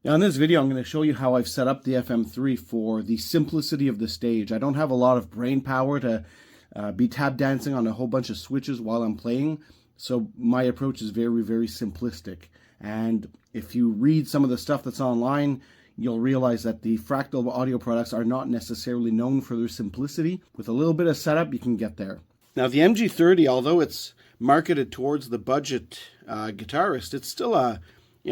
Now in this video, I'm going to show you how I've set up the FM3 for the simplicity of the stage. I don't have a lot of brain power to be tap dancing on a whole bunch of switches while I'm playing, so my approach is very, very simplistic. And if you read some of the stuff that's online, you'll realize that the Fractal audio products are not necessarily known for their simplicity. With a little bit of setup, you can get there. Now the MG30, although it's marketed towards the budget guitarist, it's still a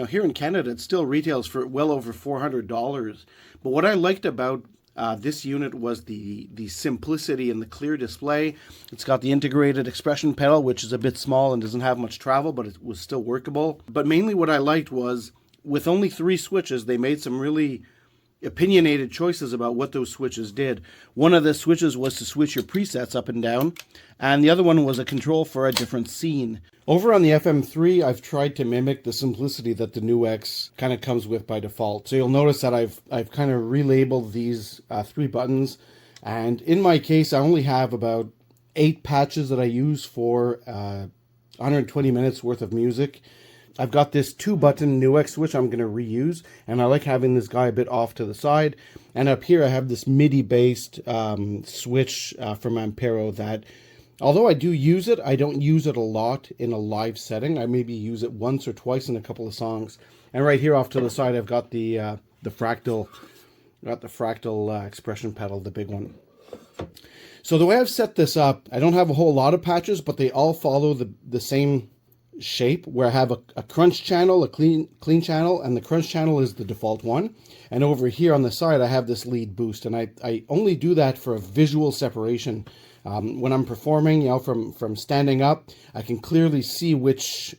here in Canada, it still retails for well over $400. But what I liked about this unit was the simplicity and the clear display. It's got the integrated expression pedal, which is a bit small and doesn't have much travel, but it was still workable. But mainly what I liked was, with only 3 switches, they made some really opinionated choices about what those switches did. One of the switches was to switch your presets up and down, and the other one was a control for a different scene. Over on the FM3, I've tried to mimic the simplicity that the NUX kind of comes with by default. So you'll notice that I've kind of relabeled these 3 buttons, and in my case, I only have about 8 patches that I use for 120 minutes worth of music. I've got this 2-button NUX switch I'm going to reuse, and I like having this guy a bit off to the side. And up here I have this MIDI-based switch from Ampero that, although I do use it, I don't use it a lot in a live setting. I maybe use it once or twice in a couple of songs. And right here off to the side I've got the Fractal, expression pedal, the big one. So the way I've set this up, I don't have a whole lot of patches, but they all follow the same shape, where I have a crunch channel, a clean channel, and the crunch channel is the default one. And over here on the side I have this lead boost, and I only do that for a visual separation. When I'm performing, from standing up, I can clearly see which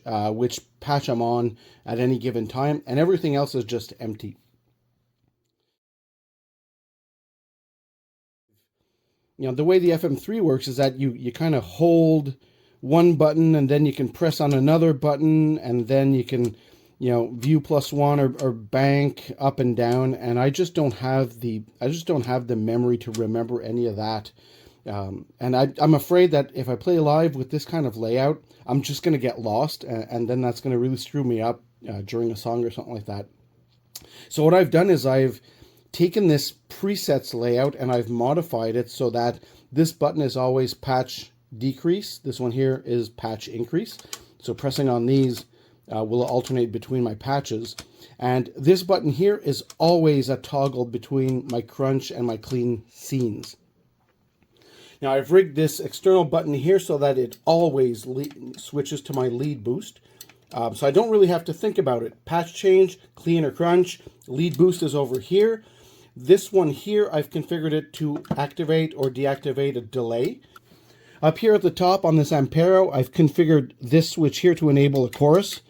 patch I'm on at any given time, and everything else is just empty. The way the FM3 works is that you kind of hold one button, and then you can press on another button, and then you can, view +1 or bank up and down. And I just don't have the memory to remember any of that. And I'm afraid that if I play live with this kind of layout, I'm just going to get lost, and then that's going to really screw me up during a song or something like that. So what I've done is I've taken this presets layout and I've modified it so that this button is always patch decrease. This one here is patch increase. So pressing on these will alternate between my patches. And this button here is always a toggle between my crunch and my clean scenes. Now I've rigged this external button here so that it always switches to my lead boost. So I don't really have to think about it. Patch change, clean or crunch, lead boost is over here. This one here, I've configured it to activate or deactivate a delay. Up here at the top on this Ampero, I've configured this switch here to enable a chorus.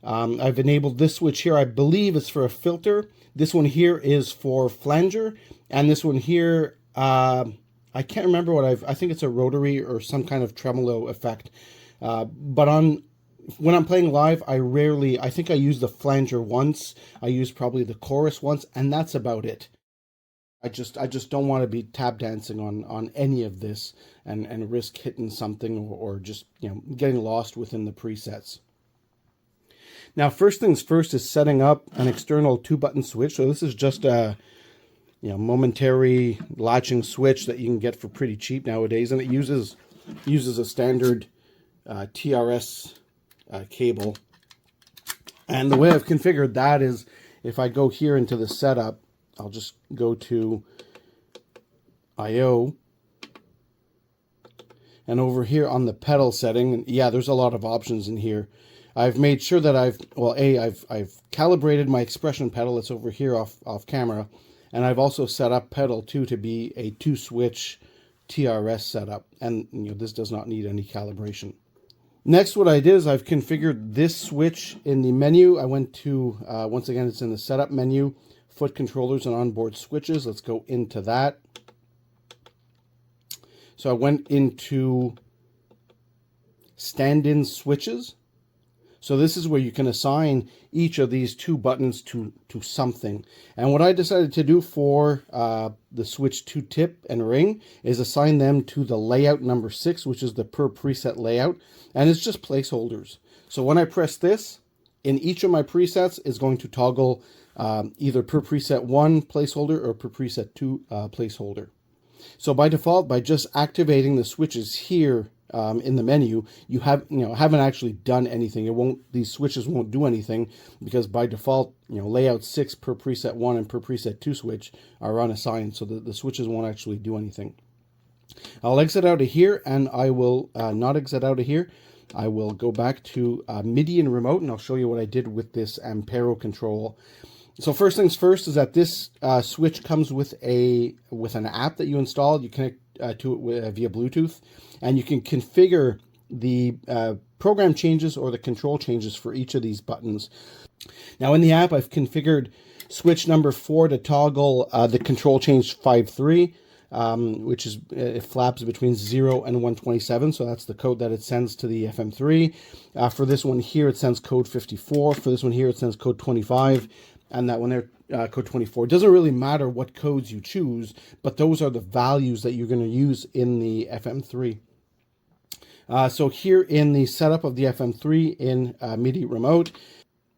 I've enabled this switch here, I believe it's for a filter. This one here is for flanger. And this one here, I can't remember I think it's a rotary or some kind of tremolo effect. But when I'm playing live, I think I use the flanger once. I use probably the chorus once, and that's about it. I just don't want to be tap dancing on any of this and risk hitting something or just getting lost within the presets. Now first things first is setting up an external 2-button switch. So this is just a momentary latching switch that you can get for pretty cheap nowadays, and it uses a standard TRS cable. And the way I've configured that is, if I go here into the setup, I'll just go to I/O, and over here on the pedal setting, there's a lot of options in here. I've made sure that I've calibrated my expression pedal. It's over here off camera, and I've also set up pedal 2 to be a 2-switch TRS setup, and this does not need any calibration. Next, what I did is I've configured this switch in the menu. I went to once again, it's in the setup menu, foot controllers and onboard switches. Let's go into that. So I went into stand-in switches. So this is where you can assign each of these 2 buttons to something. And what I decided to do for the switch 2 tip and ring is assign them to the layout number 6, which is the per preset layout. And it's just placeholders. So when I press this, in each of my presets is going to toggle either per preset 1 placeholder or per preset 2 placeholder. So by default, by just activating the switches here in the menu, you haven't actually done anything. These switches won't do anything because by default, layout 6 per preset 1 and per preset 2 switch are unassigned, so the switches won't actually do anything. I'll exit out of here, and I will not exit out of here. I will go back to MIDI and remote, and I'll show you what I did with this Ampero control. So first things first is that this switch comes with an app that you install. You connect to it via Bluetooth, and you can configure the program changes or the control changes for each of these buttons. Now in the app, I've configured switch number 4 to toggle the control change 5.3. Which is, it flaps between 0 and 127, so that's the code that it sends to the FM3. For this one here, it sends code 54. For this one here, it sends code 25, and that one there, code 24. It doesn't really matter what codes you choose, but those are the values that you're going to use in the FM3. So here in the setup of the FM3 in MIDI remote,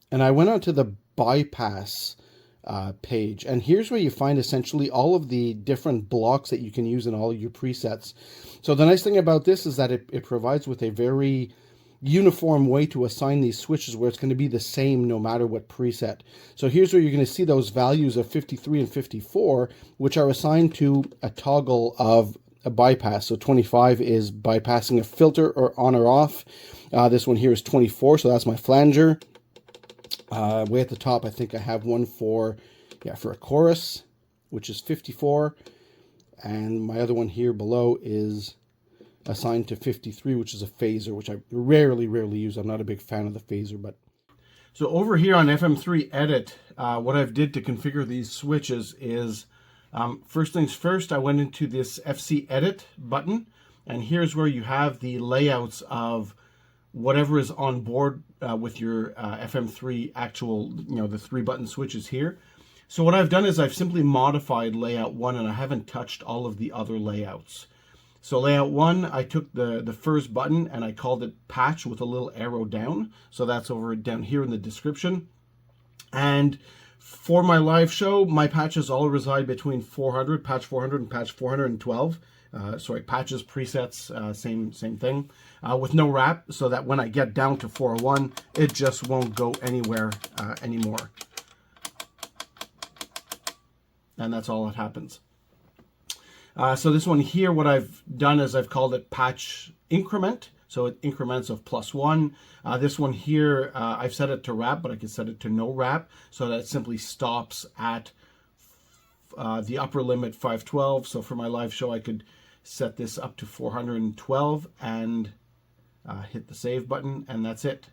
and I went on to the bypass page, and here's where you find essentially all of the different blocks that you can use in all of your presets. So the nice thing about this is that it provides with a very uniform way to assign these switches where it's going to be the same no matter what preset. So here's where you're going to see those values of 53 and 54, which are assigned to a toggle of a bypass. So 25 is bypassing a filter or on or off. This one here is 24, so that's my flanger. Way at the top, I think I have one for a chorus, which is 54, and my other one here below is assigned to 53, which is a phaser, which I rarely use. I'm not a big fan of the phaser, but so over here on FM3 Edit, what I've did to configure these switches is first things first, I went into this FC Edit button, and here's where you have the layouts of whatever is on board with your FM3 actual, the 3-button switches here. So what I've done is I've simply modified layout 1, and I haven't touched all of the other layouts. So layout 1, I took the first button and I called it patch with a little arrow down. So that's over down here in the description. And for my live show, my patches all reside between 400, patch 400 and patch 412. Patches, presets, same thing, with no wrap, so that when I get down to 401, it just won't go anywhere anymore. And that's all that happens. So this one here, what I've done is I've called it patch increment, so it increments of +1. This one here, I've set it to wrap, but I can set it to no wrap, so that it simply stops at the upper limit 512. So for my live show, I could set this up to 412 and hit the save button, and that's it.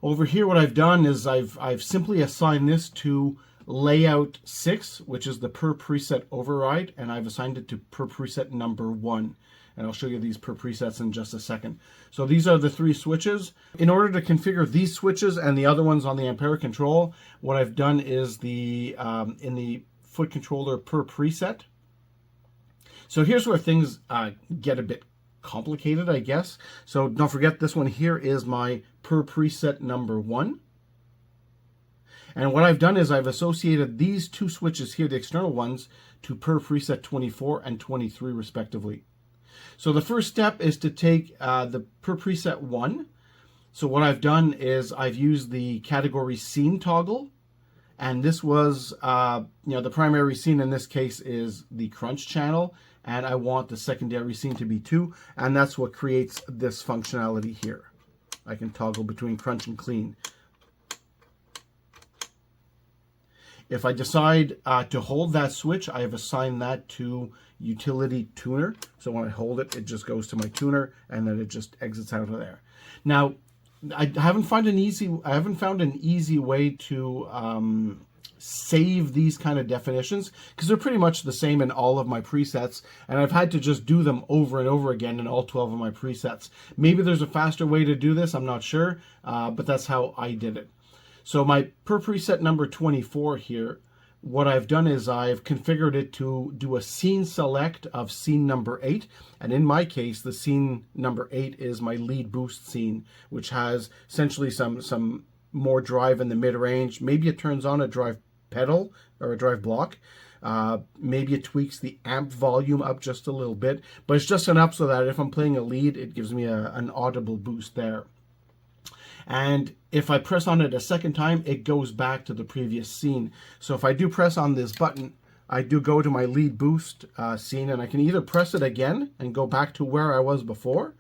Over here, what I've done is I've simply assigned this to layout 6, which is the per preset override, and I've assigned it to per preset number 1. And I'll show you these per presets in just a second. So these are the 3 switches. In order to configure these switches and the other ones on the Ampere control, what I've done is in the foot controller per preset. So here's where things get a bit complicated, I guess. So don't forget, this one here is my per preset number 1. And what I've done is I've associated these 2 switches here, the external ones, to per preset 24 and 23 respectively. So the first step is to take the per preset 1. So what I've done is I've used the category scene toggle. And this was, the primary scene in this case is the crunch channel. And I want the secondary scene to be 2. And that's what creates this functionality here. I can toggle between crunch and clean. If I decide to hold that switch, I have assigned that to utility tuner. So when I hold it, it just goes to my tuner, and then it just exits out of there. Now, I haven't found an easy way to save these kind of definitions, because they're pretty much the same in all of my presets, and I've had to just do them over and over again in all 12 of my presets. Maybe there's a faster way to do this, I'm not sure, but that's how I did it. So my per preset number 24 here, what I've done is I've configured it to do a scene select of scene number 8. And in my case, the scene number 8 is my lead boost scene, which has essentially some more drive in the mid-range. Maybe it turns on a drive pedal or a drive block. Maybe it tweaks the amp volume up just a little bit, but it's just enough so that if I'm playing a lead, it gives me an audible boost there. And if I press on it a second time, it goes back to the previous scene. So if I do press on this button, I do go to my lead boost scene, and I can either press it again and go back to where I was before,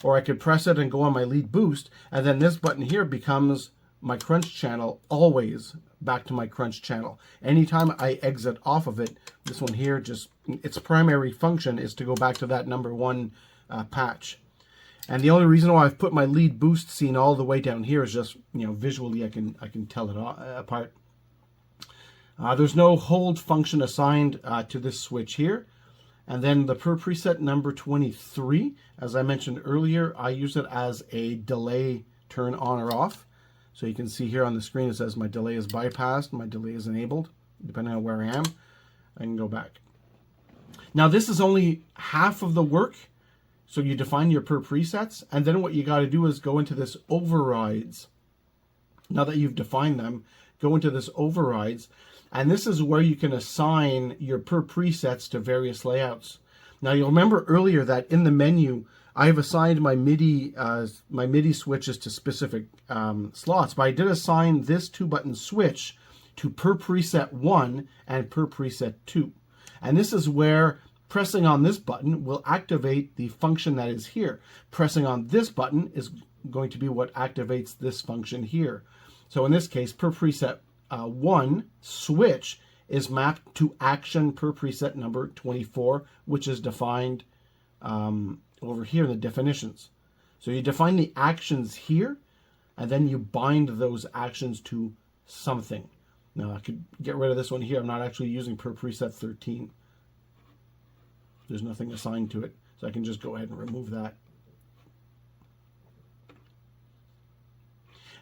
or I could press it and go on my lead boost, and then this button here becomes my crunch channel, always back to my crunch channel. Anytime I exit off of it, this one here, just its primary function is to go back to that number 1 patch. And the only reason why I've put my lead boost scene all the way down here is just, visually I can tell it apart. There's no hold function assigned to this switch here. And then the per preset number 23, as I mentioned earlier, I use it as a delay turn on or off. So you can see here on the screen it says my delay is bypassed, my delay is enabled, depending on where I am. I can go back. Now this is only half of the work. So you define your per presets, and then what you got to do is go into this overrides. Now that you've defined them, go into this overrides, and this is where you can assign your per presets to various layouts. Now you'll remember earlier that in the menu, I've assigned my MIDI switches to specific slots, but I did assign this 2-button switch to per preset 1 and per preset 2. And this is where pressing on this button will activate the function that is here. Pressing on this button is going to be what activates this function here. So in this case, per preset 1 switch is mapped to action per preset number 24, which is defined over here in the definitions. So you define the actions here, and then you bind those actions to something. Now I could get rid of this one here. I'm not actually using per preset 13. There's nothing assigned to it, so I can just go ahead and remove that.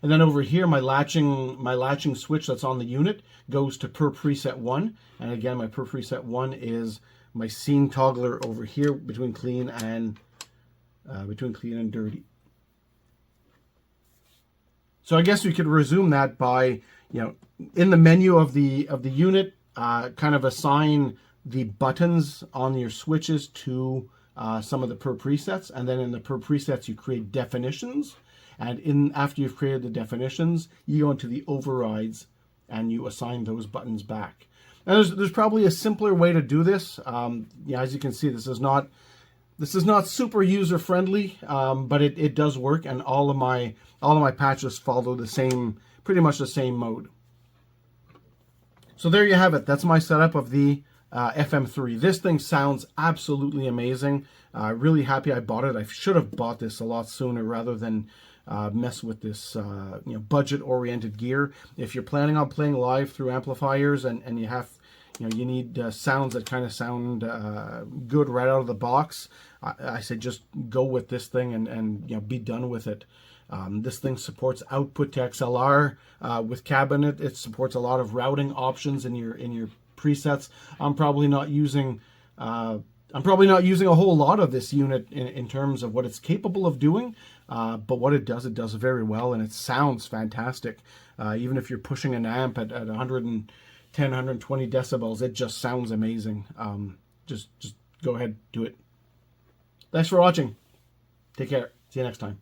And then over here, my latching switch that's on the unit goes to per preset 1. And again, my per preset 1 is my scene toggler over here between clean and dirty. So I guess we could resume that by, in the menu of the unit, kind of assign the buttons on your switches to some of the per presets, and then in the per presets you create definitions, and after you've created the definitions, you go into the overrides and you assign those buttons back. And there's probably a simpler way to do this. As you can see, this is not super user friendly, but it does work, and all of my patches follow pretty much the same mode. So there you have it. That's my setup of the FM3. This thing sounds absolutely amazing. Really happy I bought it. I should have bought this a lot sooner rather than mess with this budget-oriented gear. If you're planning on playing live through amplifiers and you have you need sounds that kind of sound good right out of the box, I say just go with this thing and be done with it. This thing supports output to XLR with cabinet. It supports a lot of routing options in your presets. I'm probably not using a whole lot of this unit in terms of what it's capable of doing, but what it does very well, and it sounds fantastic. Even if you're pushing an amp at 110, 120 decibels, it just sounds amazing. Just go ahead, do it. Thanks for watching. Take care. See you next time.